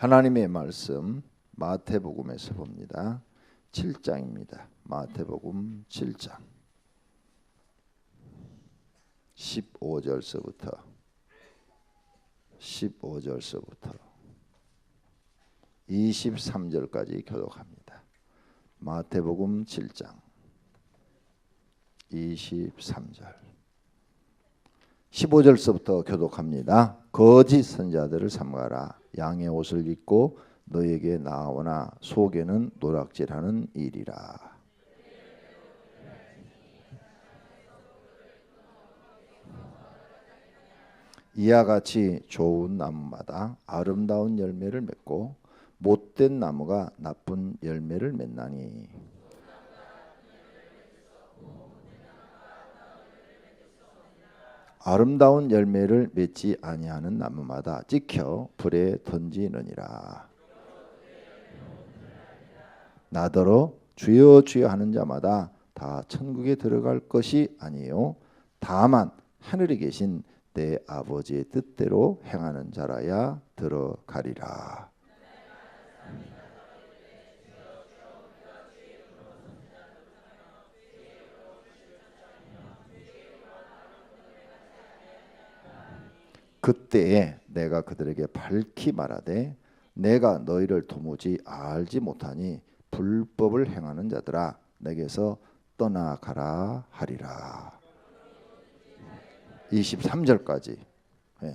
하나님의 말씀 마태복음에서 봅니다. 7장입니다. 마태복음 7장 15절서부터 23절까지 교독합니다. 마태복음 7장 23절 15절서부터 교독합니다. 거짓 선지자들을 삼가라. 양의 옷을 입고 너에게 나오나 속에는 노략질하는 일이라. 이와 같이 좋은 나무마다 아름다운 열매를 맺고 못된 나무가 나쁜 열매를 맺나니 아름다운 열매를 맺지 아니하는 나무마다 찍혀 불에 던지느니라. 나더러 주여 주여 하는 자마다 다 천국에 들어갈 것이 아니요 다만 하늘에 계신 내 아버지의 뜻대로 행하는 자라야 들어가리라. 그때에 내가 그들에게 밝히 말하되 내가 너희를 도무지 알지 못하니 불법을 행하는 자들아 내게서 떠나가라 하리라. 23절까지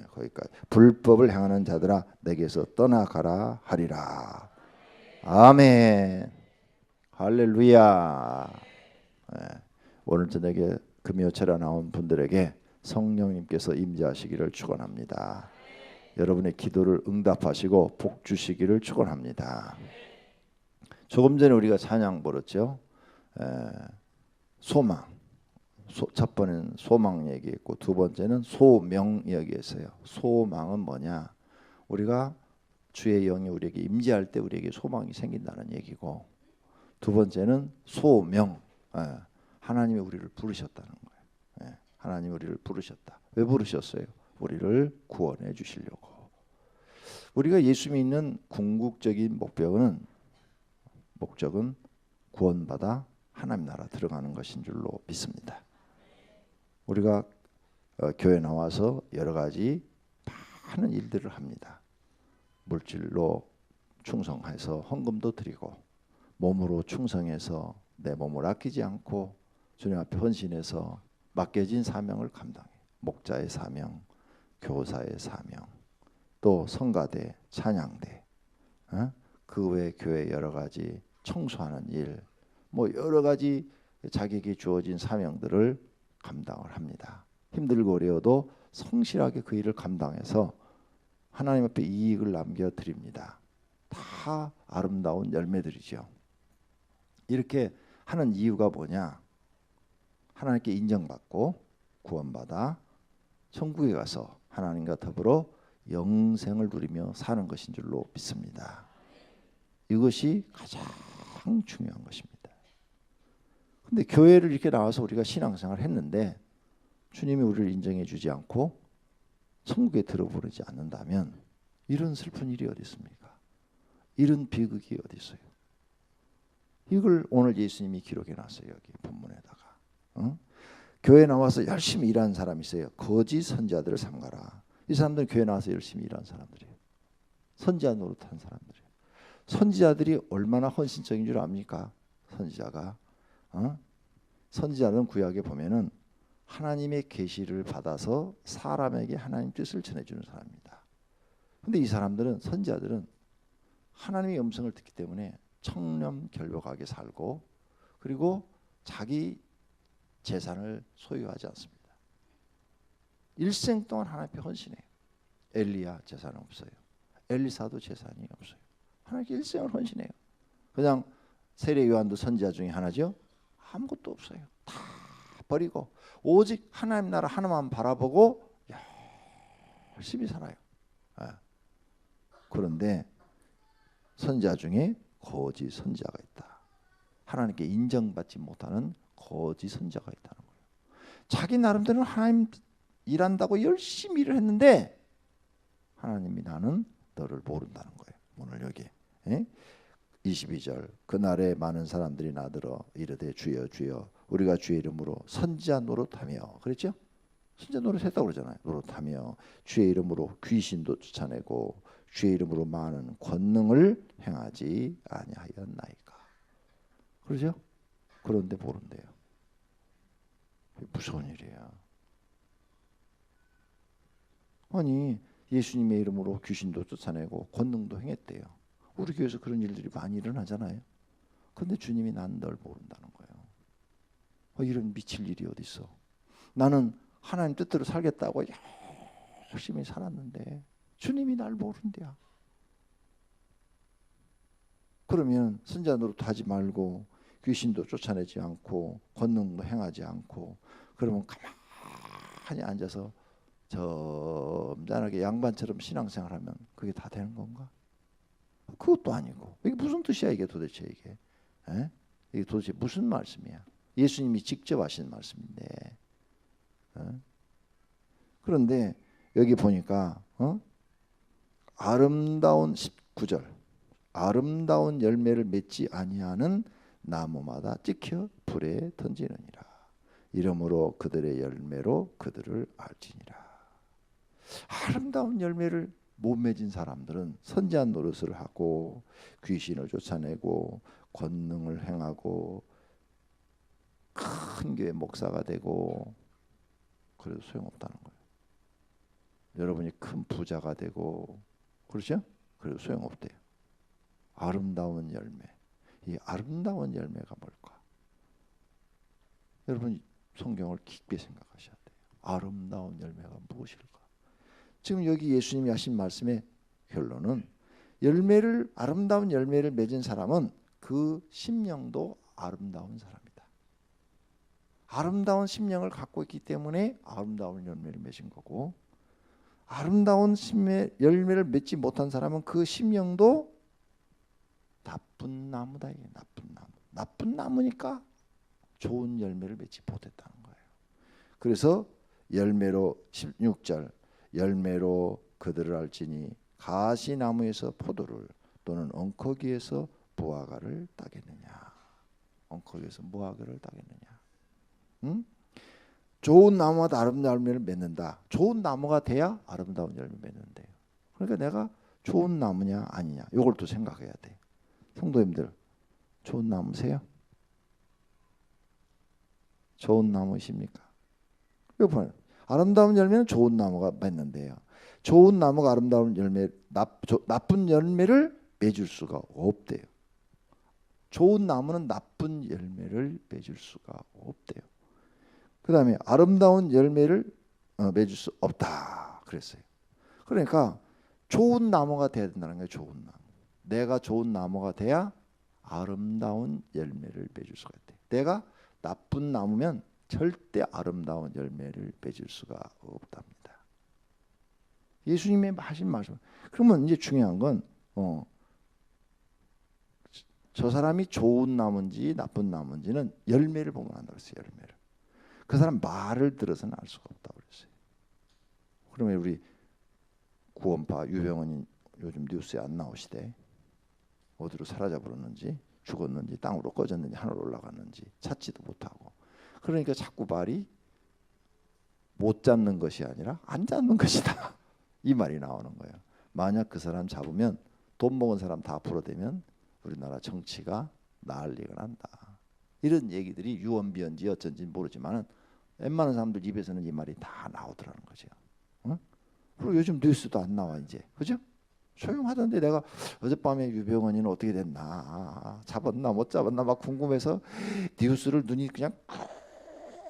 거기까지. 불법을 행하는 자들아 내게서 떠나가라 하리라. 아멘. 할렐루야. 오늘 저녁에 금요철에 나온 분들에게 성령님께서 임재하시기를 축원합니다. 여러분의 기도를 응답하시고 복 주시기를 축원합니다. 조금 전에 우리가 찬양 부르죠. 소망. 첫 번째는 소망 얘기했고 두 번째는 소명 얘기했어요. 소망은 뭐냐? 우리가 주의 영이 우리에게 임재할 때 우리에게 소망이 생긴다는 얘기고, 두 번째는 소명. 하나님이 우리를 부르셨다는 거예요. 하나님이 우리를 부르셨다. 왜 부르셨어요? 우리를 구원해 주시려고. 우리가 예수 믿는 궁극적인 목적은 구원받아 하나님 나라 들어가는 것인 줄로 믿습니다. 우리가 교회 나와서 여러 가지 많은 일들을 합니다. 물질로 충성해서 헌금도 드리고, 몸으로 충성해서 내 몸을 아끼지 않고 주님 앞에 헌신해서 맡겨진 사명을 감당해. 목자의 사명, 교사의 사명, 또 성가대, 찬양대, 그 외 교회 여러 가지 청소하는 일, 뭐 여러 가지 자기에게 주어진 사명들을 감당을 합니다. 힘들고 어려워도 성실하게 그 일을 감당해서 하나님 앞에 이익을 남겨드립니다. 다 아름다운 열매들이죠. 이렇게 하는 이유가 뭐냐? 하나님께 인정받고 구원받아 천국에 가서 하나님과 더불어 영생을 누리며 사는 것인 줄로 믿습니다. 이것이 가장 중요한 것입니다. 근데 교회를 이렇게 나와서 우리가 신앙생활을 했는데 주님이 우리를 인정해 주지 않고 천국에 들어보내지 않는다면 이런 슬픈 일이 어디 있습니까? 이런 비극이 어디 있어요? 이걸 오늘 예수님이 기록해 놨어요. 여기 본문에다가. 교회 나와서 열심히 일하는 사람이 있어요. 거짓 선지자들을 삼가라. 이 사람들은 교회 나와서 열심히 일하는 사람들이에요. 선지자 노릇하는 사람들이에요. 선지자들이 얼마나 헌신적인 줄 압니까? 선지자가. 선지자는 구약에 보면은 하나님의 계시를 받아서 사람에게 하나님 뜻을 전해주는 사람입니다. 근데 이 사람들은, 선지자들은 하나님의 음성을 듣기 때문에 청렴결벽하게 살고, 그리고 자기 재산을 소유하지 않습니다. 일생 동안 하나님 앞에 헌신해요. 엘리야 재산은 없어요. 엘리사도 재산이 없어요. 하나님께 일생을 헌신해요. 그냥 세례 요한도 선지자 중에 하나죠. 아무것도 없어요. 다 버리고 오직 하나님 나라 하나만 바라보고 열심히 살아요. 그런데 선지자 중에 거짓 선지자가 있다. 하나님께 인정받지 못하는 거짓 선지자가 있다는 거예요. 자기 나름대로 하나님 일한다고 열심히 일을 했는데 하나님이 나는 너를 모른다는 거예요. 오늘 여기 22절 그날에 많은 사람들이 나들어 이르되 주여 주여 우리가 주의 이름으로 선지자 노릇하며 그랬죠? 선지자 노릇했다고 그러잖아요. 노릇하며 주의 이름으로 귀신도 쫓아내고 주의 이름으로 많은 권능을 행하지 아니하였나이까. 그러죠? 그런데 모른대요. 무서운 일이야. 아니 예수님의 이름으로 귀신도 쫓아내고 권능도 행했대요. 우리 교회에서 그런 일들이 많이 일어나잖아요. 근데 주님이 난 널 모른다는 거예요. 이런 미칠 일이 어디 있어? 나는 하나님 뜻대로 살겠다고 열심히 살았는데 주님이 날 모른대야. 그러면 선지자 노릇하지 말고 귀신도 쫓아내지 않고 권능도 행하지 않고 그러면 가만히 앉아서 점잖하게 양반처럼 신앙생활하면 그게 다 되는 건가? 그것도 아니고 이게 무슨 뜻이야 이게 도대체 이게? 에? 이게 도대체 무슨 말씀이야? 예수님이 직접 하신 말씀인데. 그런데 여기 보니까 아름다운 19절 아름다운 열매를 맺지 아니하는 나무마다 찍혀 불에 던지느니라. 이러므로 그들의 열매로 그들을 알지니라. 아름다운 열매를 못 맺은 사람들은 선지자 노릇을 하고 귀신을 쫓아내고 권능을 행하고 큰 교회 목사가 되고 그래도 소용없다는 거예요. 여러분이 큰 부자가 되고 그렇죠? 그래도 소용없대요. 아름다운 열매. 이 아름다운 열매가 뭘까? 여러분 성경을 깊게 생각하셔야 돼요. 아름다운 열매가 무엇일까? 지금 여기 예수님이 하신 말씀의 결론은 아름다운 열매를 맺은 사람은 그 심령도 아름다운 사람이다. 아름다운 심령을 갖고 있기 때문에 아름다운 열매를 맺은 거고 아름다운 열매를 맺지 못한 사람은 그 심령도 나쁜 나무다. 이게 나쁜 나무. 나쁜 나무니까 좋은 열매를 맺지 못했다는 거예요. 그래서 열매로 16절 열매로 그들을 알지니 가시나무에서 포도를 또는 엉커기에서 무화과를 따겠느냐. 엉커기에서 무화과를 따겠느냐. 응? 좋은 나무마다 아름다운 열매를 맺는다. 좋은 나무가 돼야 아름다운 열매를 맺는데요. 그러니까 내가 좋은 나무냐 아니냐 이걸 또 생각해야 돼. 성도님들 좋은 나무세요? 좋은 나무십니까? 여러분 아름다운 열매는 좋은 나무가 맺는데요. 좋은 나무가 아름다운 열매, 나쁜 열매를 맺을 수가 없대요. 좋은 나무는 나쁜 열매를 맺을 수가 없대요. 그 다음에 아름다운 열매를 맺을 수 없다 그랬어요. 그러니까 좋은 나무가 돼야 된다는 거예요. 좋은 나무. 내가 좋은 나무가 돼야 아름다운 열매를 맺을 수가 있대. 내가 나쁜 나무면 절대 아름다운 열매를 맺을 수가 없답니다. 예수님의 하신 말씀. 그러면 이제 중요한 건 저 사람이 좋은 나무인지 나쁜 나무인지는 열매를 보면 안다고 했어요. 열매를. 그 사람 말을 들어서는 알 수가 없다고 그랬어요. 그러면 우리 구원파 유병헌이 요즘 뉴스에 안 나오시대. 어디로 사라져 버렸는지 죽었는지 땅으로 꺼졌는지 하늘로 올라갔는지 찾지도 못하고. 그러니까 자꾸 말이 못 잡는 것이 아니라 안 잡는 것이다. 이 말이 나오는 거예요. 만약 그 사람 잡으면 돈 먹은 사람 다 풀어대면 우리나라 정치가 난리가 난다. 이런 얘기들이 유언비언지 어쩐지 모르지만은 웬만한 사람들 입에서는 이 말이 다 나오더라는 거죠. 그리고 요즘 뉴스도 안 나와 이제. 그죠? 조용하던데 내가 어젯밤에 유병헌이는 어떻게 됐나 잡았나 못 잡았나 막 궁금해서 뉴스를 눈이 그냥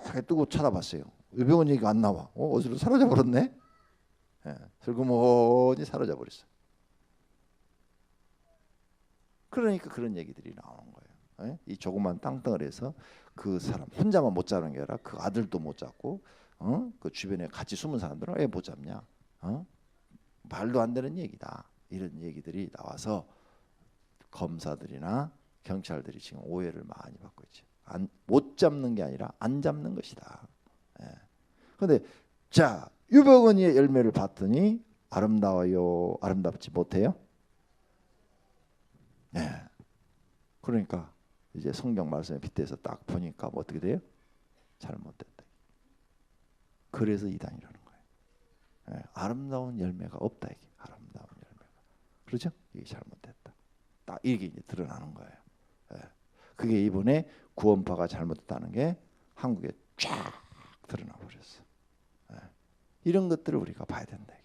크게 뜨고 쳐다봤어요. 유병헌 얘기가 안 나와. 어디로 사라져 버렸네. 슬그머니 사라져 버렸어. 그러니까 그런 얘기들이 나오는 거예요. 이 조그만 땅덩어리에서 그 사람 혼자만 못 잡는 게 아니라 그 아들도 못 잡고 그 주변에 같이 숨은 사람들은 왜 못 잡냐. 말도 안 되는 얘기다. 이런 얘기들이 나와서 검사들이나 경찰들이 지금 오해를 많이 받고 있죠. 못 잡는 게 아니라 안 잡는 것이다. 그런데 자 유병헌이의 열매를 봤더니 아름다워요? 아름답지 못해요? 그러니까 이제 성경 말씀에 빗대서 딱 보니까 뭐 어떻게 돼요? 잘못됐다. 그래서 이단이라는 거예요. 예, 아름다운 열매가 없다 이게. 아름다운 열매가. 그렇죠? 이게 잘못됐다. 딱 이게 이제 드러나는 거예요. 예. 그게 이번에 구원파가 잘못됐다는 게 한국에 쫙 드러나 버렸어. 예. 이런 것들을 우리가 봐야 된다. 이게.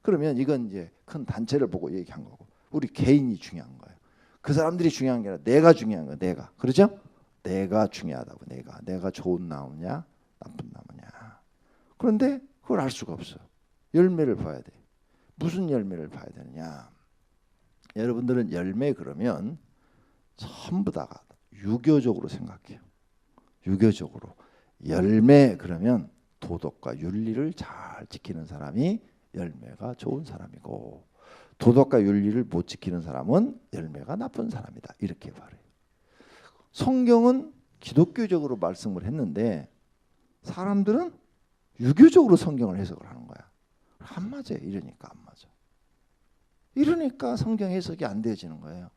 그러면 이건 이제 큰 단체를 보고 얘기한 거고, 우리 개인이 중요한 거예요. 그 사람들이 중요한 게 아니라 내가 중요한 거야. 내가. 그렇죠? 내가 중요하다고. 내가 좋은 나무냐 나쁜 나무냐. 그런데 그걸 알 수가 없어. 열매를 봐야 돼. 무슨 열매를 봐야 되느냐. 여러분들은 열매 그러면 전부 다가 유교적으로 생각해요. 유교적으로. 열매 그러면 도덕과 윤리를 잘 지키는 사람이 열매가 좋은 사람이고, 도덕과 윤리를 못 지키는 사람은 열매가 나쁜 사람이다. 이렇게 말해요. 성경은 기독교적으로 말씀을 했는데 사람들은 유교적으로 성경을 해석을 하는 거야. 안 맞아요. 이러니까 안 맞아. 이러니까 성경 해석이 안 되어지는 거예요.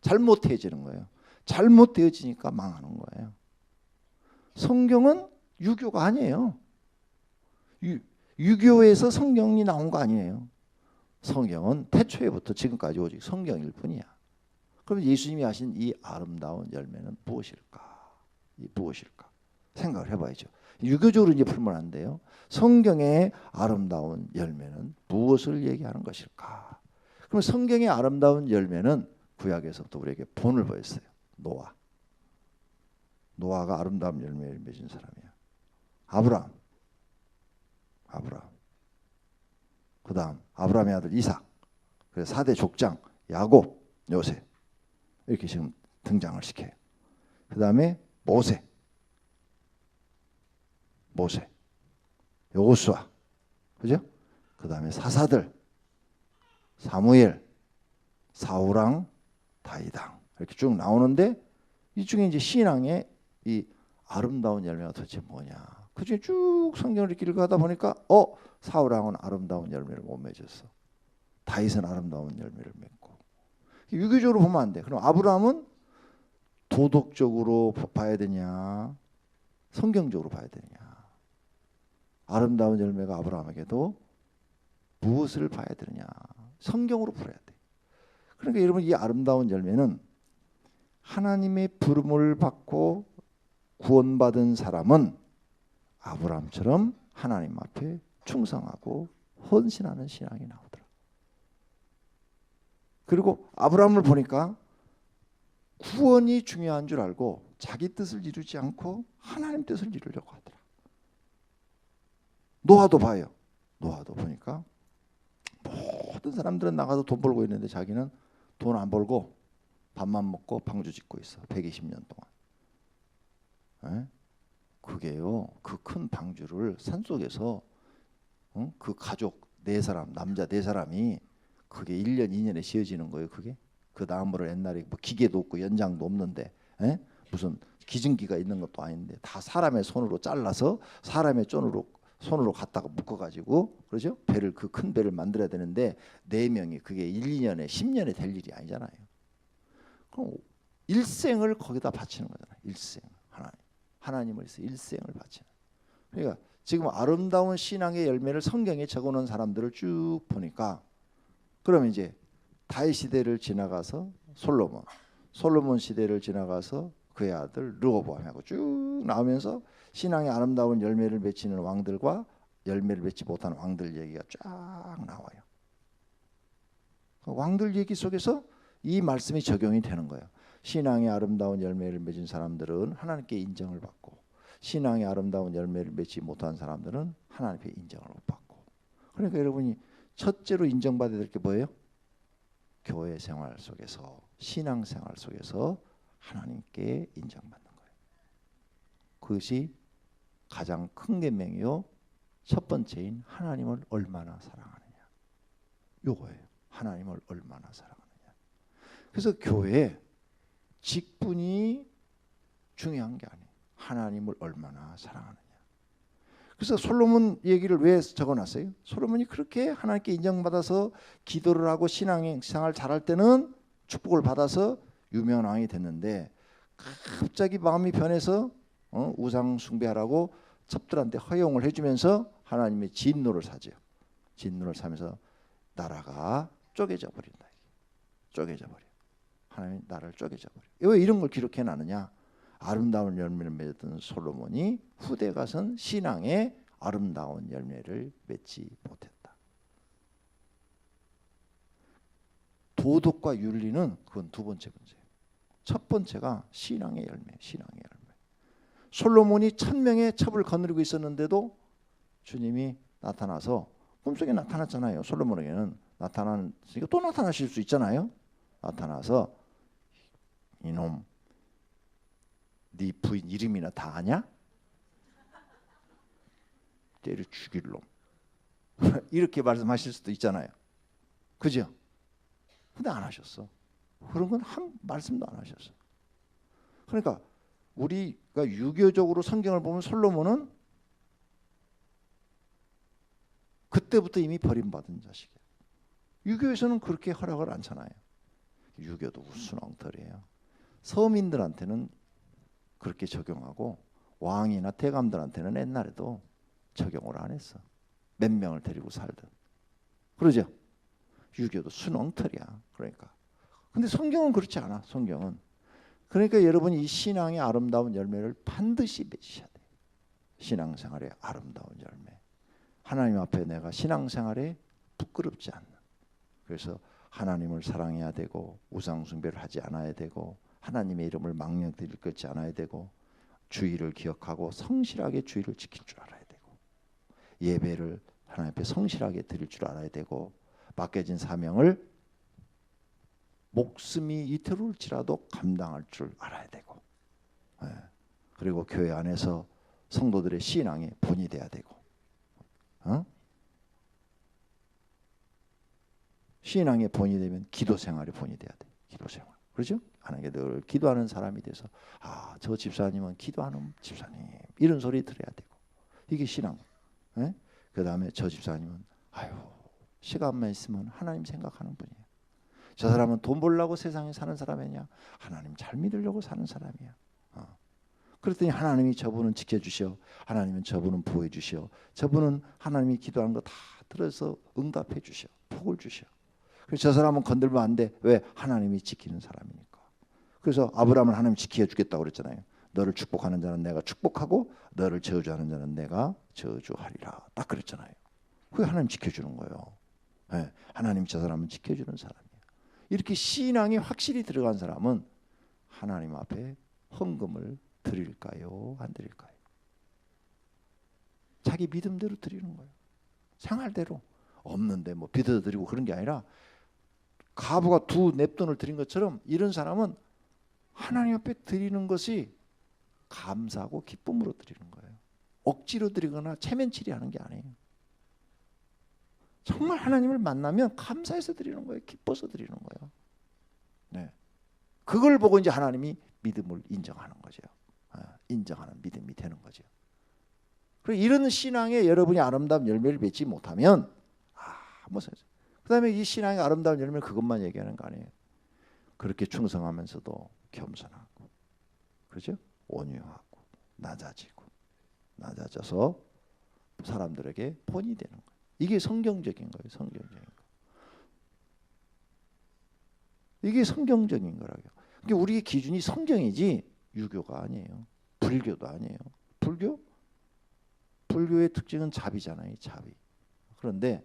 잘못되어지는 거예요. 잘못되어지니까 망하는 거예요. 성경은 유교가 아니에요. 유교에서 성경이 나온 거 아니에요. 성경은 태초에부터 지금까지 오직 성경일 뿐이야. 그럼 예수님이 하신 이 아름다운 열매는 무엇일까? 이 무엇일까? 생각을 해봐야죠. 유교적으로 이제 풀면 안 돼요. 성경의 아름다운 열매는 무엇을 얘기하는 것일까? 그럼 성경의 아름다운 열매는 구약에서부터 우리에게 본을 보였어요. 노아가 아름다운 열매를 맺은 사람이야. 아브라함. 그 다음 아브라함의 아들 이삭. 그래서 4대 족장 야곱, 요셉 이렇게 지금 등장을 시켜요. 그 다음에 모세, 여호수아, 그죠? 그 다음에 사사들, 사무엘, 사울왕, 다윗왕 이렇게 쭉 나오는데, 이 중에 이제 신앙의 이 아름다운 열매가 도대체 뭐냐? 그 중에 쭉 성경을 이렇게 읽어가다 보니까 사울왕은 아름다운 열매를 못 맺었어. 다윗은 아름다운 열매를 맺고. 유교적으로 보면 안 돼. 그럼 아브라함은 도덕적으로 봐야 되냐, 성경적으로 봐야 되냐? 아름다운 열매가 아브라함에게도 무엇을 봐야 되느냐? 성경으로 풀어야 돼. 그러니까 여러분, 이 아름다운 열매는 하나님의 부름을 받고 구원받은 사람은 아브라함처럼 하나님 앞에 충성하고 헌신하는 신앙이 나오더라. 그리고 아브라함을 보니까 구원이 중요한 줄 알고 자기 뜻을 이루지 않고 하나님 뜻을 이루려고 하더라. 노아도 봐요. 노아도 보니까 모든 사람들은 나가서 돈 벌고 있는데 자기는 돈 안 벌고 밥만 먹고 방주 짓고 있어. 120년 동안. 에? 그게요, 그 큰 방주를 산속에서 그 가족 4사람, 남자 4사람이 그게 1년 2년에 지어지는 거예요. 그게 그 나무를 옛날에 뭐 기계도 없고 연장도 없는데, 에? 무슨 기증기가 있는 것도 아닌데 다 사람의 손으로 잘라서 사람의 손으로 갖다가 묶어가지고, 그렇죠? 배를, 그 큰 배를 만들어야 되는데 4명이 그게 1, 2년에 10년에 될 일이 아니잖아요. 그럼 일생을 거기다 바치는 거잖아요. 일생. 하나님을 위해서 일생을 바치는. 그러니까 지금 아름다운 신앙의 열매를 성경에 적어놓은 사람들을 쭉 보니까, 그러면 이제 다윗 시대를 지나가서 솔로몬 시대를 지나가서 그의 아들 르호보암하고 쭉 나오면서 신앙의 아름다운 열매를 맺히는 왕들과 열매를 맺지 못한 왕들 얘기가 쫙 나와요. 왕들 얘기 속에서 이 말씀이 적용이 되는 거예요. 신앙의 아름다운 열매를 맺은 사람들은 하나님께 인정을 받고, 신앙의 아름다운 열매를 맺지 못한 사람들은 하나님께 인정을 못 받고. 그러니까 여러분이 첫째로 인정받아야 될 게 뭐예요? 교회 생활 속에서, 신앙 생활 속에서 하나님께 인정받는 거예요. 그것이 가장 큰 계명이요, 첫 번째인 하나님을 얼마나 사랑하느냐, 요거예요. 하나님을 얼마나 사랑하느냐. 그래서 교회에 직분이 중요한 게 아니에요. 하나님을 얼마나 사랑하느냐. 그래서 솔로몬 얘기를 왜 적어놨어요? 솔로몬이 그렇게 하나님께 인정받아서 기도를 하고 신앙생활 잘할 때는 축복을 받아서 유명한 왕이 됐는데 갑자기 마음이 변해서 우상 숭배하라고 첩들한테 허용을 해주면서 하나님의 진노를 사죠. 진노를 사면서 나라가 쪼개져 버린다. 쪼개져 버려. 하나님 나라를 쪼개져 버려. 왜 이런 걸 기록해 놨느냐? 아름다운 열매를 맺었던 솔로몬이 후대 가선 신앙의 아름다운 열매를 맺지 못했다. 도덕과 윤리는 그건 두 번째 문제예요. 첫 번째가 신앙의 열매, 신앙의 열매. 솔로몬이 1000명의 첩을 거느리고 있었는데도 주님이 나타나서 꿈속에 나타났잖아요. 솔로몬에게는 나타나니까 또 나타나실 수 있잖아요. 나타나서 이놈 네 부인 이름이나 다 아냐? 때려 죽일 놈. 이렇게 말씀하실 수도 있잖아요. 그죠? 근데 안 하셨어. 그런 건 한 말씀도 안 하셨어. 그러니까 우리가 유교적으로 성경을 보면 솔로몬은 그때부터 이미 버림받은 자식이에요. 유교에서는 그렇게 허락을 않잖아요. 유교도 순엉터리예요. 서민들한테는 그렇게 적용하고 왕이나 대감들한테는 옛날에도 적용을 안 했어. 몇 명을 데리고 살든. 그러죠? 유교도 순엉터리야. 그러니까. 근데 성경은 그렇지 않아. 성경은. 그러니까 여러분이 이 신앙의 아름다운 열매를 반드시 맺으셔야 돼요. 신앙생활의 아름다운 열매. 하나님 앞에 내가 신앙생활에 부끄럽지 않는. 그래서 하나님을 사랑해야 되고 우상 숭배를 하지 않아야 되고 하나님의 이름을 망령되이 끌지 않아야 되고 주의를 기억하고 성실하게 주의를 지킬 줄 알아야 되고 예배를 하나님 앞에 성실하게 드릴 줄 알아야 되고 맡겨진 사명을 목숨이 이태로울지라도 감당할 줄 알아야 되고 그리고 교회 안에서 성도들의 신앙의 본이 돼야 되고 신앙의 본이 되면 기도 생활의 본이 돼야 돼. 기도 생활. 그렇죠? 하나님께 늘 기도하는 사람이 돼서 저 집사님은 기도하는 집사님 이런 소리 들어야 되고 이게 신앙. 그 다음에 저 집사님은 시간만 있으면 하나님 생각하는 분이에요. 저 사람은 돈 벌려고 세상에 사는 사람이냐? 하나님 잘 믿으려고 사는 사람이야. 그랬더니 하나님이 저분은 지켜주시오. 하나님은 저분은 보호해 주시오. 저분은 하나님이 기도하는 거 다 들어서 응답해 주시오. 복을 주시오. 그래서 저 사람은 건들면 안 돼. 왜? 하나님이 지키는 사람이니까. 그래서 아브라함을 하나님 지켜주겠다고 그랬잖아요. 너를 축복하는 자는 내가 축복하고 너를 저주하는 자는 내가 저주하리라. 딱 그랬잖아요. 그게 하나님 지켜주는 거예요. 하나님 저 사람은 지켜주는 사람이에요. 이렇게 신앙이 확실히 들어간 사람은 하나님 앞에 헌금을 드릴까요? 안 드릴까요? 자기 믿음대로 드리는 거예요. 생활대로. 없는데 뭐 빚어 드리고 그런 게 아니라 가부가 두 냅돈을 드린 것처럼 이런 사람은 하나님 앞에 드리는 것이 감사하고 기쁨으로 드리는 거예요. 억지로 드리거나 체면치리 하는 게 아니에요. 정말 하나님을 만나면 감사해서 드리는 거예요. 기뻐서 드리는 거예요. 네. 그걸 보고 이제 하나님이 믿음을 인정하는 거죠. 인정하는 믿음이 되는 거죠. 그리고 이런 신앙에 여러분이 아름다운 열매를 맺지 못하면 그 다음에 이 신앙의 아름다운 열매는 그것만 얘기하는 거 아니에요. 그렇게 충성하면서도 겸손하고 그렇죠? 온유하고 낮아져서 사람들에게 본이 되는 거예요. 이게 성경적인 거예요. 성경적인 거. 이게 성경적인 거라고요. 그러니까 우리의 기준이 성경이지 유교가 아니에요. 불교도 아니에요. 불교의 특징은 자비잖아요. 자비. 그런데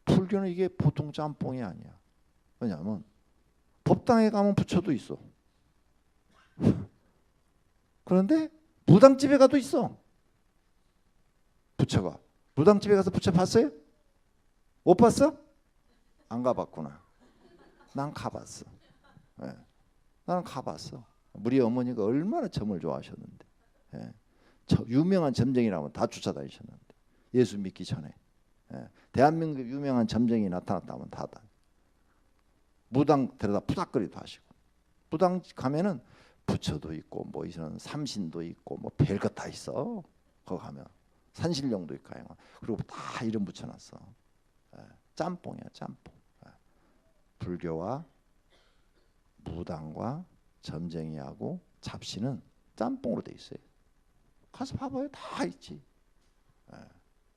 불교는 이게 보통 짬뽕이 아니야. 왜냐하면 법당에 가면 부처도 있어. 그런데 무당집에 가도 있어. 부처가. 무당집에 가서 부처 봤어요? 못 봤어? 안 가봤구나. 난 가봤어. 네. 나는 가봤어. 우리 어머니가 얼마나 점을 좋아하셨는데. 네. 유명한 점쟁이라면 다 쫓아다니셨는데. 예수 믿기 전에. 네. 대한민국 유명한 점쟁이 나타났다면 다 무당 데려다 푸닥거리도 하시고. 무당 가면은 부처도 있고 뭐 이런 삼신도 있고 뭐 별것 다 있어. 거기 가면 산신령도 있고. 그리고 다 이름 붙여놨어. 짬뽕이야 짬뽕. 불교와 무당과 점쟁이하고 잡신은 짬뽕으로 돼 있어요. 가서 봐봐요. 다 있지.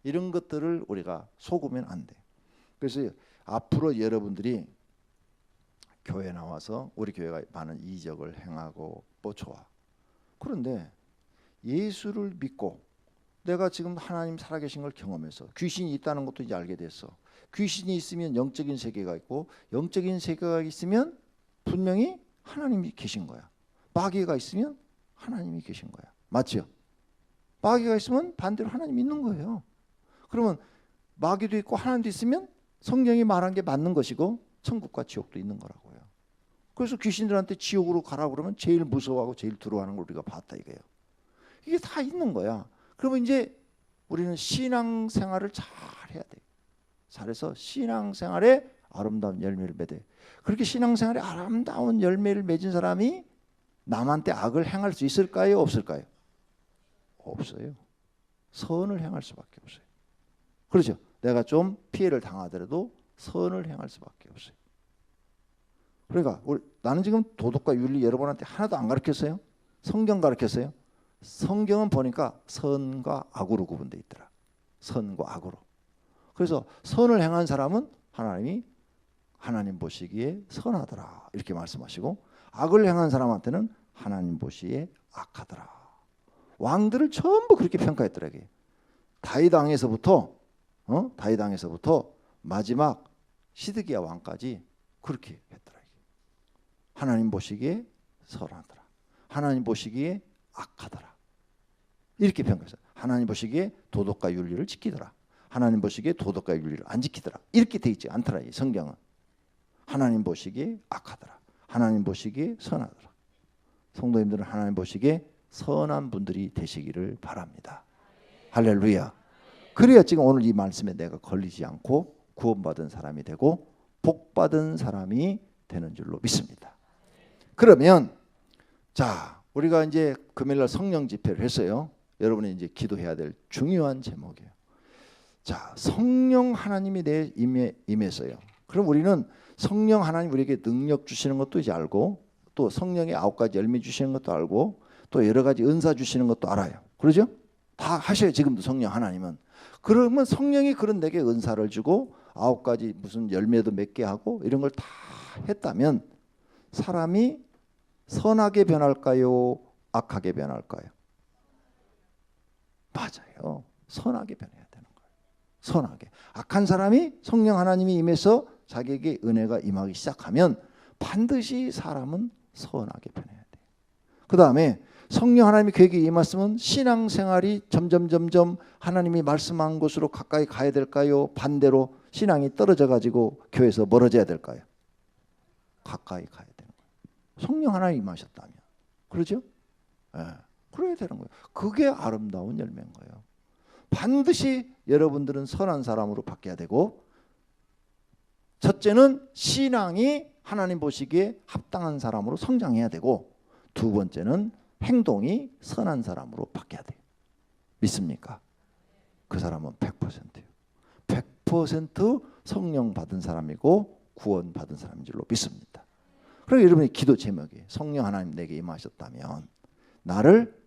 이런 것들을 우리가 속으면 안 돼. 그래서 앞으로 여러분들이 교회 나와서 우리 교회가 많은 이적을 행하고 뭐 좋아. 그런데 예수를 믿고 내가 지금 하나님 살아계신 걸 경험해서 귀신이 있다는 것도 이제 알게 됐어. 귀신이 있으면 영적인 세계가 있고 영적인 세계가 있으면 분명히 하나님이 계신 거야. 마귀가 있으면 하나님이 계신 거야. 맞죠? 마귀가 있으면 반대로 하나님이 있는 거예요. 그러면 마귀도 있고 하나님도 있으면 성경이 말한 게 맞는 것이고 천국과 지옥도 있는 거라고요. 그래서 귀신들한테 지옥으로 가라고 그러면 제일 무서워하고 제일 두려워하는 걸 우리가 봤다 이거예요. 이게 다 있는 거야. 그러면 이제 우리는 신앙생활을 잘 해야 돼. 잘해서 신앙생활에 아름다운 열매를 맺어야 돼. 그렇게 신앙생활에 아름다운 열매를 맺은 사람이 남한테 악을 행할 수 있을까요? 없을까요? 없어요. 선을 행할 수밖에 없어요. 그렇죠? 내가 좀 피해를 당하더라도 선을 행할 수밖에 없어요. 그러니까 나는 지금 도덕과 윤리 여러분한테 하나도 안 가르쳤어요. 성경 가르쳤어요. 성경은 보니까 선과 악으로 구분되어 있더라. 선과 악으로. 그래서 선을 행한 사람은 하나님 보시기에 선하더라 이렇게 말씀하시고, 악을 행한 사람한테는 하나님 보시기에 악하더라. 왕들을 전부 그렇게 평가했더라고요. 다윗 왕에서부터 마지막 시드기야 왕까지 그렇게 했더라고요. 하나님 보시기에 선하더라. 하나님 보시기에 악하더라. 이렇게 평가했어요. 하나님 보시기에 도덕과 윤리를 지키더라. 하나님 보시기에 도덕과 윤리를 안 지키더라. 이렇게 돼 있지 않더라. 이 성경은. 하나님 보시기에 악하더라. 하나님 보시기에 선하더라. 성도님들은 하나님 보시기에 선한 분들이 되시기를 바랍니다. 할렐루야. 그래야 지금 오늘 이 말씀에 내가 걸리지 않고 구원받은 사람이 되고 복받은 사람이 되는 줄로 믿습니다. 그러면 자, 우리가 이제 금요일날 성령 집회를 했어요. 여러분이 이제 기도해야 될 중요한 제목이에요. 자, 성령 하나님이 내 임했어요. 그럼 우리는 성령 하나님 우리에게 능력 주시는 것도 이제 알고, 또 성령의 9가지 열매 주시는 것도 알고, 또 여러 가지 은사 주시는 것도 알아요. 그러죠? 다 하셔요. 지금도 성령 하나님은. 그러면 성령이 그런 내게 은사를 주고 9가지 무슨 열매도 맺게 하고 이런 걸 다 했다면 사람이 선하게 변할까요? 악하게 변할까요? 맞아요. 선하게 변해야 되는 거예요. 선하게. 악한 사람이 성령 하나님이 임해서 자기에게 은혜가 임하기 시작하면 반드시 사람은 선하게 변해야 돼요. 그 다음에 성령 하나님이 그에게 임했으면 신앙생활이 점점 하나님이 말씀한 곳으로 가까이 가야 될까요? 반대로 신앙이 떨어져 가지고 교회에서 멀어져야 될까요? 가까이 가야 되는 거예요. 성령 하나님이 임하셨다면. 그러죠? 네. 그래야 되는 거예요. 그게 아름다운 열매인 거예요. 반드시 여러분들은 선한 사람으로 바뀌어야 되고, 첫째는 신앙이 하나님 보시기에 합당한 사람으로 성장해야 되고, 두 번째는 행동이 선한 사람으로 바뀌어야 돼요. 믿습니까? 그 사람은 100%예요. 100% 성령 받은 사람이고 구원 받은 사람인 줄로 믿습니다. 그리고 여러분의 기도 제목이 성령 하나님 내게 임하셨다면 나를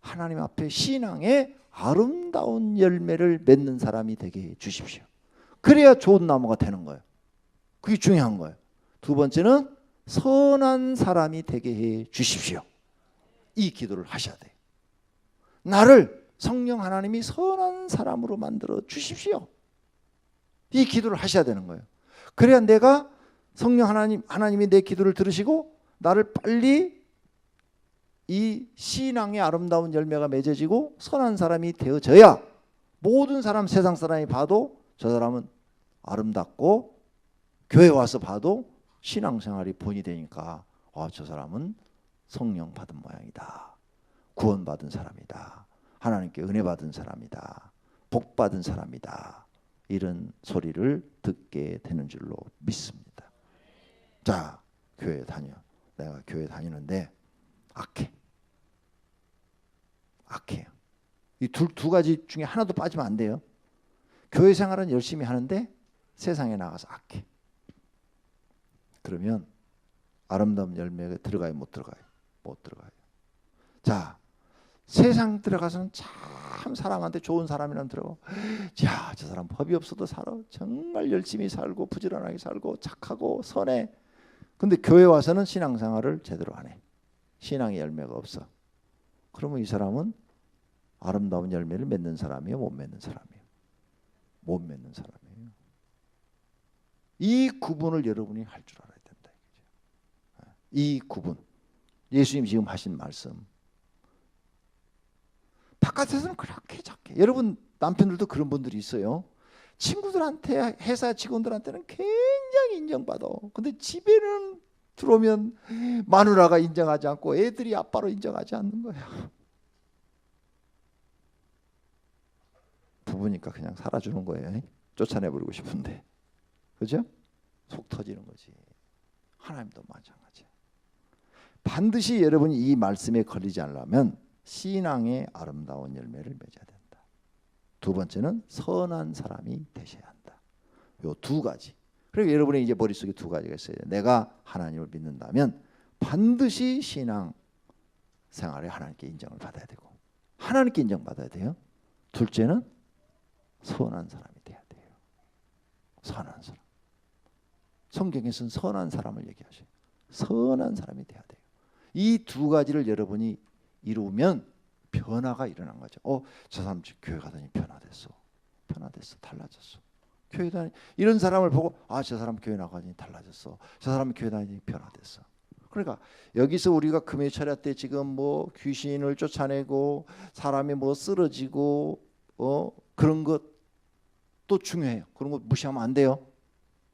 하나님 앞에 신앙의 아름다운 열매를 맺는 사람이 되게 해 주십시오. 그래야 좋은 나무가 되는 거예요. 그게 중요한 거예요. 두 번째는 선한 사람이 되게 해 주십시오. 이 기도를 하셔야 돼요. 나를 성령 하나님이 선한 사람으로 만들어 주십시오. 이 기도를 하셔야 되는 거예요. 그래야 내가 성령 하나님이 내 기도를 들으시고 나를 빨리 이 신앙의 아름다운 열매가 맺어지고 선한 사람이 되어져야 모든 사람, 세상 사람이 봐도 저 사람은 아름답고, 교회 와서 봐도 신앙생활이 본이 되니까 저 사람은 성령 받은 모양이다. 구원받은 사람이다. 하나님께 은혜 받은 사람이다. 복 받은 사람이다. 이런 소리를 듣게 되는 줄로 믿습니다. 자, 교회 다녀. 내가 교회 다니는데 악해. 악해요. 이 두 가지 중에 하나도 빠지면 안 돼요. 교회 생활은 열심히 하는데 세상에 나가서 악해. 그러면 아름다운 열매가 들어가요, 못 들어가요? 못 들어가요. 자, 세상 들어가서는 참 사람한테 좋은 사람이라면 들어가고, 야, 저 사람 법이 없어도 살아. 정말 열심히 살고 부지런하게 살고 착하고 선해. 근데 교회 와서는 신앙생활을 제대로 안 해. 신앙의 열매가 없어. 그러면 이 사람은 아름다운 열매를 맺는 사람이에요, 못 맺는 사람이에요? 못 맺는 사람이에요. 이 구분을 여러분이 할 줄 알아야 된다. 이 구분. 예수님 지금 하신 말씀. 바깥에서는 그렇게 작게. 여러분 남편들도 그런 분들이 있어요. 친구들한테, 회사 직원들한테는 굉장히 인정받아. 근데 집에는 들어오면 마누라가 인정하지 않고 애들이 아빠로 인정하지 않는 거야. 부부니까 그냥 살아주는 거예요. 쫓아내버리고 싶은데. 그죠? 속 터지는 거지. 하나님도 마찬가지야. 반드시 여러분이 이 말씀에 걸리지 않으려면 신앙의 아름다운 열매를 맺어야 된다. 두 번째는 선한 사람이 되셔야 한다. 요 두 가지. 그리고 여러분의 이제 머릿속에 두 가지가 있어요. 내가 하나님을 믿는다면 반드시 신앙 생활에 하나님께 인정을 받아야 되고, 하나님께 인정받아야 돼요. 둘째는 선한 사람이 돼야 돼요. 선한 사람. 성경에서는 선한 사람을 얘기하셔요. 선한 사람이 돼야 돼요. 이 두 가지를 여러분이 이루면 변화가 일어난 거죠. 저 사람 교회 가더니 변화됐어. 달라졌어. 교회 다니 이런 사람을 보고 저 사람 교회 나가더니 달라졌어. 저 사람 교회 다니니 변화됐어. 그러니까 여기서 우리가 금요 철야 때 지금 뭐 귀신을 쫓아내고 사람이 뭐 쓰러지고 그런 것도 중요해요. 그런 거 무시하면 안 돼요.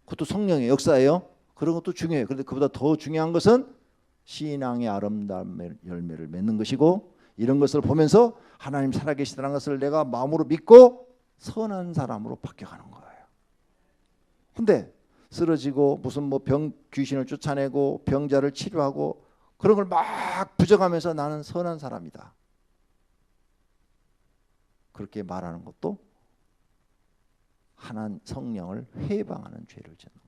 그것도 성령의 역사예요. 그런 것도 중요해요. 그런데 그보다 더 중요한 것은 신앙의 아름다운 열매를 맺는 것이고, 이런 것을 보면서 하나님 살아계시다는 것을 내가 마음으로 믿고 선한 사람으로 바뀌어가는 거예요. 근데 쓰러지고 무슨 뭐 귀신을 쫓아내고 병자를 치료하고 그런 걸 막 부정하면서 나는 선한 사람이다, 그렇게 말하는 것도 하나님 성령을 회방하는 죄를 짓는 거예요.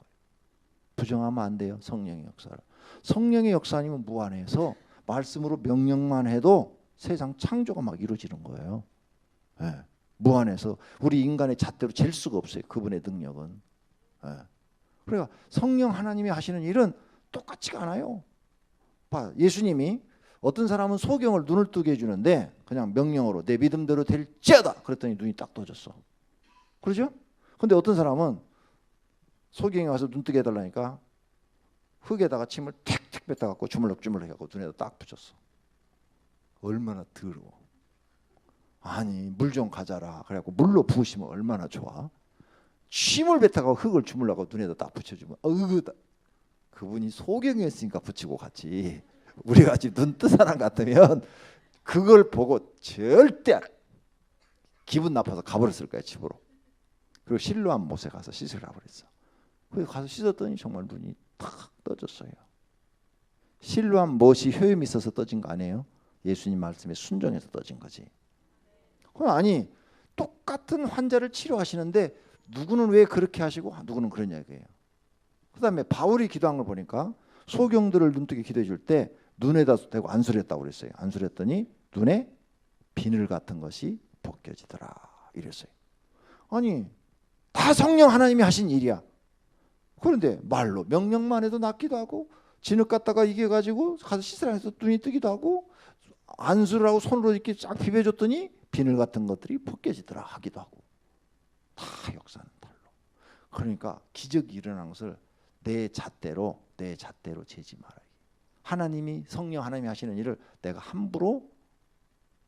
부정하면 안 돼요. 성령의 역사를. 성령의 역사 아니면 무한해서 말씀으로 명령만 해도 세상 창조가 막 이루어지는 거예요. 네. 무한해서 우리 인간의 잣대로 잴 수가 없어요. 그분의 능력은. 네. 그러니까 성령 하나님이 하시는 일은 똑같지가 않아요. 예수님이 어떤 사람은 소경을 눈을 뜨게 해주는데 그냥 명령으로 내 믿음대로 될지어다 그랬더니 눈이 딱 떠졌어. 그렇죠? 근데 어떤 사람은 소경이 와서 눈 뜨게 해달라니까 흙에다가 침을 탁탁 뱉어갖고 주물럭주물럭 해갖고 눈에다 딱 붙였어. 얼마나 더러워. 아니 물 좀 가져라 그래갖고 물로 부으시면 얼마나 좋아. 침을 뱉어갖고 흙을 주물럭하고 눈에다 딱 붙여주면 그분이 소경이었으니까 붙이고 갔지. 우리가 지금 눈 뜬 사람 같으면 그걸 보고 절대 기분 나빠서 가버렸을 거야 집으로. 그리고 실로암 못에 가서 씻으라 그랬어. 거기 가서 씻었더니 정말 눈이 탁 떠졌어요. 실로암 못이 효염이 있어서 떠진 거 아니에요? 예수님 말씀에 순종해서 떠진 거지. 그럼 아니 똑같은 환자를 치료하시는데 누구는 왜 그렇게 하시고 누구는 그런 얘기예요. 그 다음에 바울이 기도한 걸 보니까 소경들을 눈뜨게 기도해 줄 때 눈에다 대고 안수했다고 그랬어요. 안수했더니 눈에 비늘 같은 것이 벗겨지더라 이랬어요. 아니 다 성령 하나님이 하신 일이야. 그런데 말로 명령만 해도 낫기도 하고 진흙 갖다가 이겨가지고 가서 씻으라 해서 눈이 뜨기도 하고 안수를 하고 손으로 이렇게 쫙 비벼줬더니 비늘 같은 것들이 벗겨지더라 하기도 하고 다 역사는 달로. 그러니까 기적이 일어난 것을 내 잣대로 재지 말아요. 하나님이 성령 하나님이 하시는 일을 내가 함부로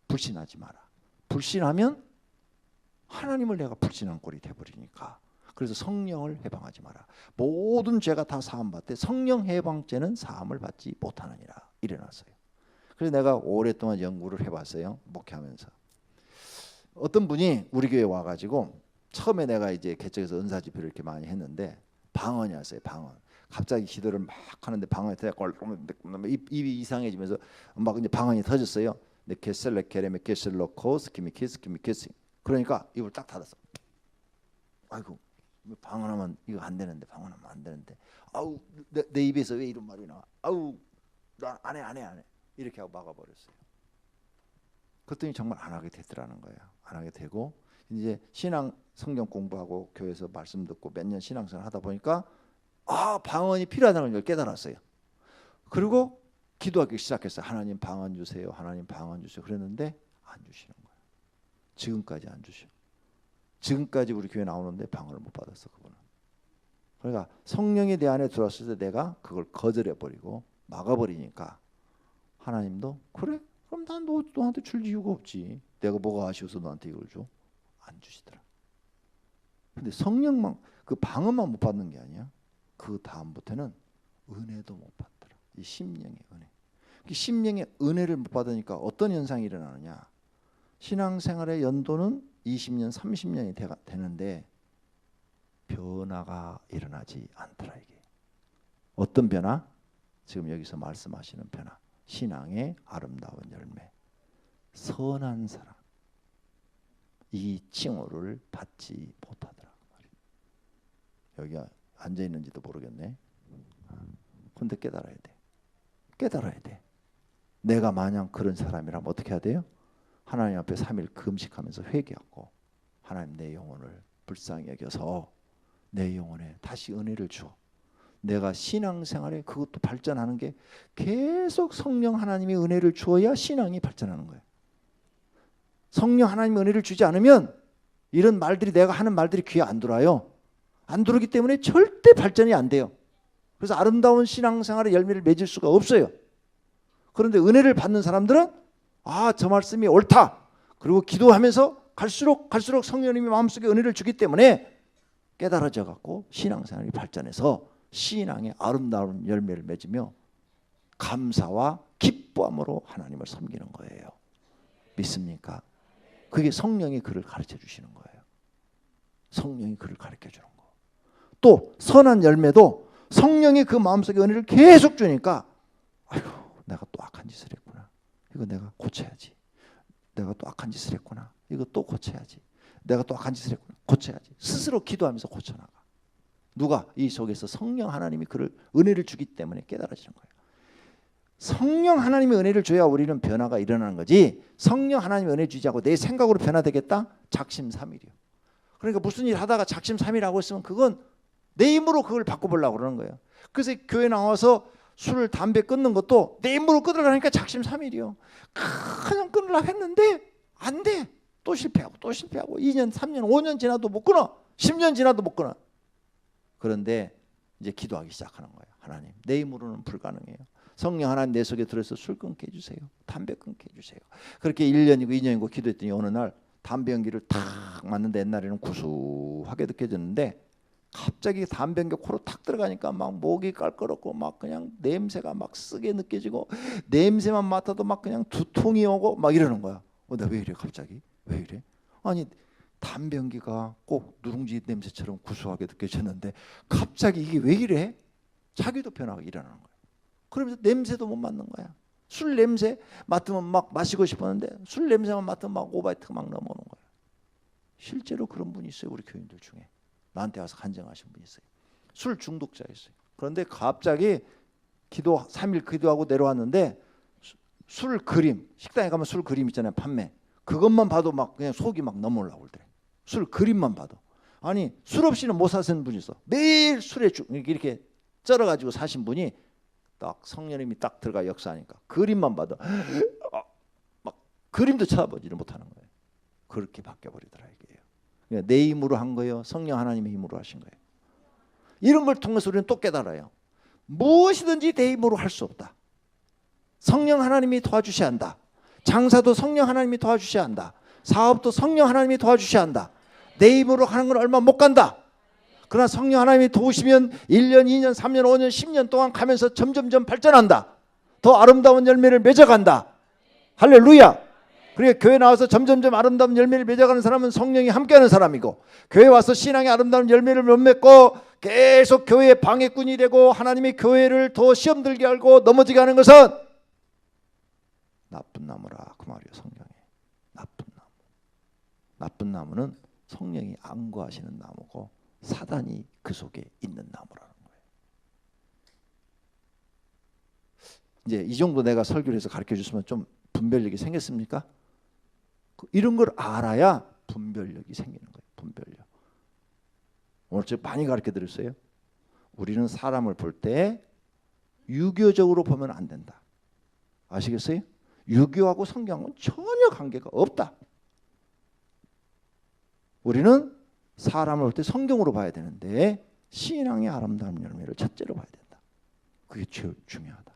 불신하지 마라. 불신하면 하나님을 내가 불신한 꼴이 돼버리니까. 그래서 성령을 해방하지 마라. 모든 죄가 다 사함받되 성령 해방죄는 사함을 받지 못하느니라 이래놨어요. 그래서 내가 오랫동안 연구를 해봤어요. 목회하면서. 어떤 분이 우리 교회 와가지고 처음에 내가 이제 개척해서 은사 집회를 이렇게 많이 했는데 방언이었어요. 방언. 갑자기 기도를 막 하는데 방언이 입이 이상해지면서 막 이제 방언이 터졌어요. 네케셀레 케레메 케셀로 코스키미 키스키미 키스. 그러니까 입을 딱 닫았어. 아이고 방언하면 이거 안 되는데, 방언하면 안 되는데, 아우 내 입에서 왜 이런 말이 나와? 아우 나 안 해. 이렇게 하고 막아버렸어요. 그랬더니 정말 안 하게 되더라는 거예요. 안 하게 되고 이제 신앙 성경 공부하고 교회에서 말씀 듣고 몇 년 신앙생활 하다 보니까 방언이 필요하다는 걸 깨달았어요. 그리고 기도하기 시작했어요. 하나님 방언 주세요. 하나님 방언 주세요. 그랬는데 안 주시는 거예요. 지금까지 안 주셔. 지금까지 우리 교회 나오는데 방언을 못 받았어, 그분은. 그러니까 성령이 내 안에 들어왔을 때 내가 그걸 거절해 버리고 막아버리니까 하나님도 그래? 그럼 난 너한테 줄 이유가 없지. 내가 뭐가 아쉬워서 너한테 이걸 줘? 안 주시더라. 근데 성령만 그 방언만 못 받는 게 아니야. 그 다음부터는 은혜도 못 받더라. 이 심령의 은혜. 이 심령의 은혜를 못 받으니까 어떤 현상이 일어나느냐. 신앙생활의 연도는 20년, 30년이 되는데 변화가 일어나지 않더라 이게. 어떤 변화? 지금 여기서 말씀하시는 변화. 신앙의 아름다운 열매. 선한 사람. 이 칭호를 받지 못하더라. 여기 앉아 있는지도 모르겠네. 근데 깨달아야 돼. 깨달아야 돼. 내가 만약 그런 사람이라면 어떻게 해야 돼요? 하나님 앞에 3일 금식하면서 회개하고 하나님 내 영혼을 불쌍히 여겨서 내 영혼에 다시 은혜를 주어. 내가 신앙생활에 그것도 발전하는 게 계속 성령 하나님이 은혜를 주어야 신앙이 발전하는 거예요. 성령 하나님이 은혜를 주지 않으면 이런 말들이 내가 하는 말들이 귀에 안 들어와요. 안 들어오기 때문에 절대 발전이 안 돼요. 그래서 아름다운 신앙생활의 열매를 맺을 수가 없어요. 그런데 은혜를 받는 사람들은 저 말씀이 옳다. 그리고 기도하면서 갈수록 성령님이 마음속에 은혜를 주기 때문에 깨달아져 갖고 신앙생활이 발전해서 신앙의 아름다운 열매를 맺으며 감사와 기뻐함으로 하나님을 섬기는 거예요. 믿습니까? 그게 성령이 그를 가르쳐 주시는 거예요. 성령이 그를 가르쳐 주는 거. 또 선한 열매도 성령이 그 마음속에 은혜를 계속 주니까 아이고 내가 또 악한 짓을 했구나. 이거 내가 고쳐야지. 내가 또 악한 짓을 했구나. 이거 또 고쳐야지. 내가 또 악한 짓을 했구나. 고쳐야지. 스스로 기도하면서 고쳐나가. 누가? 이 속에서 성령 하나님이 그를 은혜를 주기 때문에 깨달아지는 거예요. 성령 하나님이 은혜를 줘야 우리는 변화가 일어나는 거지. 성령 하나님이 은혜 주지 않고 내 생각으로 변화되겠다? 작심삼일이요. 그러니까 무슨 일 하다가 작심삼일하고 있으면 그건 내 힘으로 그걸 바꿔보려고 그러는 거예요. 그래서 교회 나와서 술, 담배 끊는 것도 내 힘으로 끊으려니까 작심삼일이요. 그냥 끊으려고 했는데 안 돼. 또 실패하고 2년, 3년, 5년 지나도 못 끊어. 10년 지나도 못 끊어. 그런데 이제 기도하기 시작하는 거예요. 하나님, 내 힘으로는 불가능해요. 성령 하나님 내 속에 들어서 술 끊게 해주세요. 담배 끊게 해주세요. 그렇게 1년이고 2년이고 기도했더니 어느 날 담배 연기를 탁 맞는데 옛날에는 구수하게 느껴졌는데 갑자기 담배 연기 코로 탁 들어가니까 막 목이 깔끄럽고 막 그냥 냄새가 막 쓰게 느껴지고 냄새만 맡아도 막 그냥 두통이 오고 막 이러는 거야. 나 왜 이래 갑자기? 왜 이래? 아니 담배 연기가 꼭 누룽지 냄새처럼 구수하게 느껴졌는데 갑자기 이게 왜 이래? 자기도 변화가 일어나는 거야. 그러면서 냄새도 못 맡는 거야. 술 냄새 맡으면 막 마시고 싶었는데 술 냄새만 맡으면 막 오바이트가 막 넘어오는 거야. 실제로 그런 분이 있어요. 우리 교인들 중에. 나한테 와서 간증하신 분이 있어요. 술 중독자였어요. 그런데 갑자기 3일 기도하고 내려왔는데 술 그림, 식당에 가면 술 그림 있잖아요. 판매. 그것만 봐도 막 그냥 속이 막 넘어올라고 그래. 술 그림만 봐도. 아니 술 없이는 못 사시는 분이 있어. 매일 술에 이렇게 쩔어가지고 사신 분이 딱 성령님이 딱 들어가 역사하니까 그림만 봐도 막 그림도 쳐다보지를 못하는 거예요. 그렇게 바뀌어버리더라 이게요. 그러니까 내 힘으로 한 거예요. 성령 하나님의 힘으로 하신 거예요. 이런 걸 통해서 우리는 또 깨달아요. 무엇이든지 내 힘으로 할 수 없다. 성령 하나님이 도와주셔야 한다. 장사도 성령 하나님이 도와주셔야 한다. 사업도 성령 하나님이 도와주셔야 한다. 내 힘으로 하는 건 얼마 못 간다. 그러나 성령 하나님이 도우시면 1년, 2년, 3년, 5년, 10년 동안 가면서 점점점 발전한다. 더 아름다운 열매를 맺어간다. 할렐루야. 그러니까 교회 나와서 점점점 아름다운 열매를 맺어가는 사람은 성령이 함께하는 사람이고 교회 와서 신앙의 아름다운 열매를 못 맺고 계속 교회의 방해꾼이 되고 하나님이 교회를 더 시험 들게 하고 넘어지게 하는 것은 나쁜 나무라 그 말이에요. 성경에. 나쁜 나무. 나쁜 나무는 성령이 안거하시는 나무고 사단이 그 속에 있는 나무라는 거예요. 이제 이 정도 내가 설교를 해서 가르쳐 줬으면 좀 분별력이 생겼습니까? 이런 걸 알아야 분별력이 생기는 거예요. 분별력. 오늘 제가 많이 가르쳐 드렸어요. 우리는 사람을 볼 때 유교적으로 보면 안 된다. 아시겠어요? 유교하고 성경은 전혀 관계가 없다. 우리는 사람을 볼 때 성경으로 봐야 되는데 신앙의 아름다운 열매를 첫째로 봐야 된다. 그게 제일 중요하다.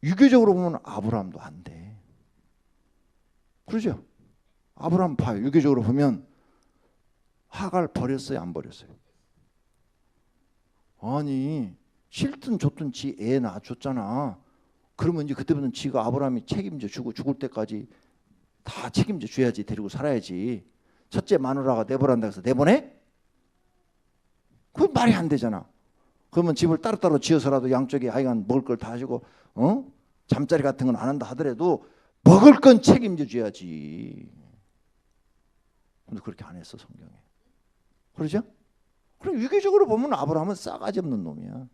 유교적으로 보면 아브라함도 안 돼. 그러죠? 아브라함 봐요. 유교적으로 보면 하갈 버렸어요? 안 버렸어요? 아니 싫든 좋든 지 애 낳아줬잖아. 그러면 이제 그때부터는 지가 아브라함이 책임져 주고 죽을 때까지 다 책임져 줘야지. 데리고 살아야지. 첫째 마누라가 내보란다 해서 내보내? 그건 말이 안 되잖아. 그러면 집을 따로따로 지어서라도 양쪽에 하여간 먹을 걸 다 주고 잠자리 같은 건 안 한다 하더라도 먹을 건 책임져 줘야지. 근데 그렇게 안 했어 성경에. 그러죠? 그럼 유교적으로 보면 아브라함은 싸가지 없는 놈이야.